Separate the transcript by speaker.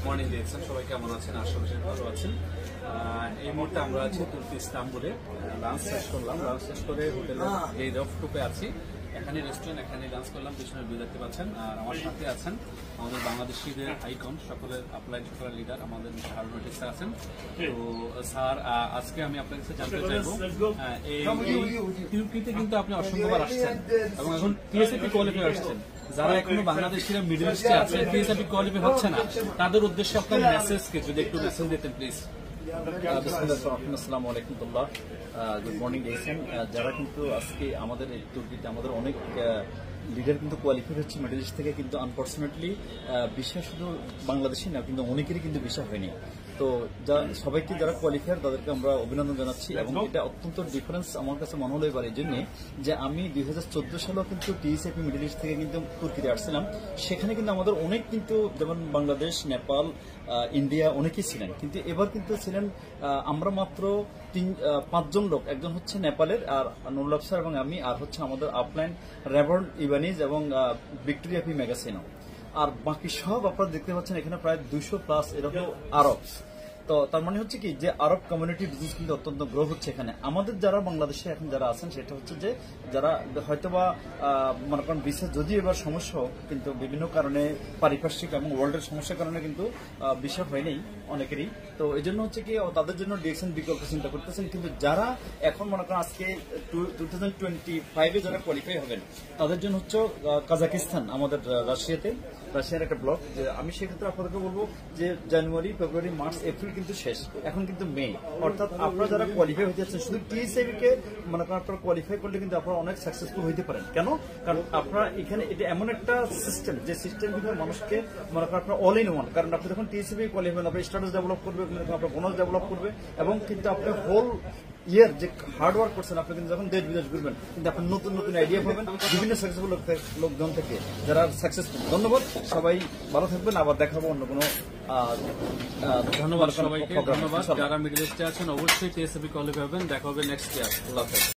Speaker 1: Morning দেখছেন সবাই কেমন আছেন? আশা করি ভালো আছেন। এই মুহূর্তে আমরা আছি তুর্কি ইস্তাম্বুলে। লাঞ্চ শেষ করলাম, লাঞ্চ শেষ করে হোটেলে এই রফ টুপে আছি। এখানে রেস্টুরেন্ট, এখানে লাঞ্চ করলাম। পিছনে ভিউ দেখতে পাচ্ছেন। আর আমার সাথে আছেন আমাদের বাংলাদেশিদের আইকন, সকলের আপলাইন সকলের লিডার আমাদের হারুন স্যার আছেন। তো স্যার, আজকে আমি আপনার কাছে জানতে চাইবো, এই তুর্কিতে কিন্তু আপনি অসংখ্যবার আসছেন এবং এখন টিএসএপি কোয়ালিফাই আসছেন। যারা এখনো বাংলাদেশিরা মিডল ইস্টে আছে, টিএসএপি কোয়ালিফাই হচ্ছে না, তাদের উদ্দেশ্যে আপনার মেসেজকে যদি একটু মেসেজ দিতেন প্লিজ।
Speaker 2: আসসালামু আলাইকুম। গুড মর্নিং দেখছেন যারা কিন্তু আজকে আমাদের এই তুর্কিতে আমাদের অনেক লিডার কিন্তু কোয়ালিফাই হচ্ছে মিডল ইস্ট থেকে, কিন্তু আনফর্চুনেটলি বিষয় শুধু বাংলাদেশি না, কিন্তু অনেকেরই কিন্তু বিষয় হয়নি। তো সবাইকে যারা কোয়ালিফায়ার তাদেরকে আমরা অভিনন্দন জানাচ্ছি এবং এটা অত্যন্ত ডিফারেন্স আমার কাছে মনে হলো এবার এই জন্যে যে আমি 2014 সালেও কিন্তু টিএসএপি মিডল ইস্ট থেকে কিন্তু তুর্কিতে আসছিলাম। সেখানে কিন্তু আমাদের অনেক কিন্তু যেমন বাংলাদেশ, নেপাল, ইন্ডিয়া অনেকেই ছিলেন, কিন্তু এবার কিন্তু ছিলেন আমরা মাত্র 5জন লোক। একজন হচ্ছে নেপালের, আর নুরুল স্যার এবং আমি, আর হচ্ছে আমাদের আপলাইন রেবর্ন ইবানিজ এবং ভিক্টোরিয়া পি মেগাসিনো। আর বাকি সব আপনারা দেখতে পাচ্ছেন এখানে প্রায় 200+ এরকম আরব। তো তার মানে হচ্ছে কি যে আরব কমিউনিটি বিজনেস কিন্তু অত্যন্ত গ্রো হচ্ছে এখানে। আমাদের যারা বাংলাদেশে এখন যারা আছেন সেটা হচ্ছে যে যারা হয়তোবা মনে করেন বিশেষ যদি এবার সমস্যা হোক, কিন্তু বিভিন্ন কারণে পারিপার্শ্বিক এবং ওয়ার্ল্ডের সমস্যার কারণে কিন্তু বিষয় হয়নি অনেকেরই। তো এই জন্য হচ্ছে কি তাদের জন্য ডিএকশন বিকল্প চিন্তা করতেছেন। কিন্তু যারা এখন মনে করেন আজকে 2025-এ যারা কোয়ালিফাই হবেন তাদের জন্য হচ্ছে কাজাকিস্তান, আমাদের রাশিয়ার একটা ব্লক। আমি সেক্ষেত্রে আপনাদেরকে বলবো যে জানুয়ারি, ফেব্রুয়ারি, মার্চ, এপ্রিল কিন্তু শেষ, এখন কিন্তু মে। অর্থাৎ আপনারা যারা কোয়ালিফাই হতে যাচ্ছেন শুধু টিএসএবি কে মনে করেন আপনারা কোয়ালিফাই করলে কিন্তু আপনারা অনেক সাকসেসফুল হইতে পারেন। কেন? কারণ আপনারা এখানে এটা এমন একটা সিস্টেম, যে সিস্টেম কিন্তু মানুষকে মনে করেন আপনার অল ইন ওয়ান। কারণ আপনি যখন টিএসএবি কোয়ালিফাই আপনার স্ট্যাটাস ডেভেলপ করবে, আপনার বোনাস ডেভেলপ করবে, এবং কিন্তু আপনি হোল ইয়ার যে হার্ড ওয়ার্ক করছেন আপনি কিন্তু যখন দেশ বিদেশ ঘুরবেন কিন্তু আপনি নতুন নতুন আইডিয়া পাবেন বিভিন্ন সাকসেসফুল লোকজন থেকে যারা সাকসেসফুল। ধন্যবাদ, সবাই ভালো থাকবেন। আবার দেখাবো অন্য কোনো।
Speaker 1: ধন্যবাদ সবাইকে, ধন্যবাদ। যারা মিডল ইস্টে আছেন অবশ্যই টিএসএপি কোয়ালিফাই হবেন। দেখা হবে নেক্সট ইয়ার। আল্লাহ হাফেজ।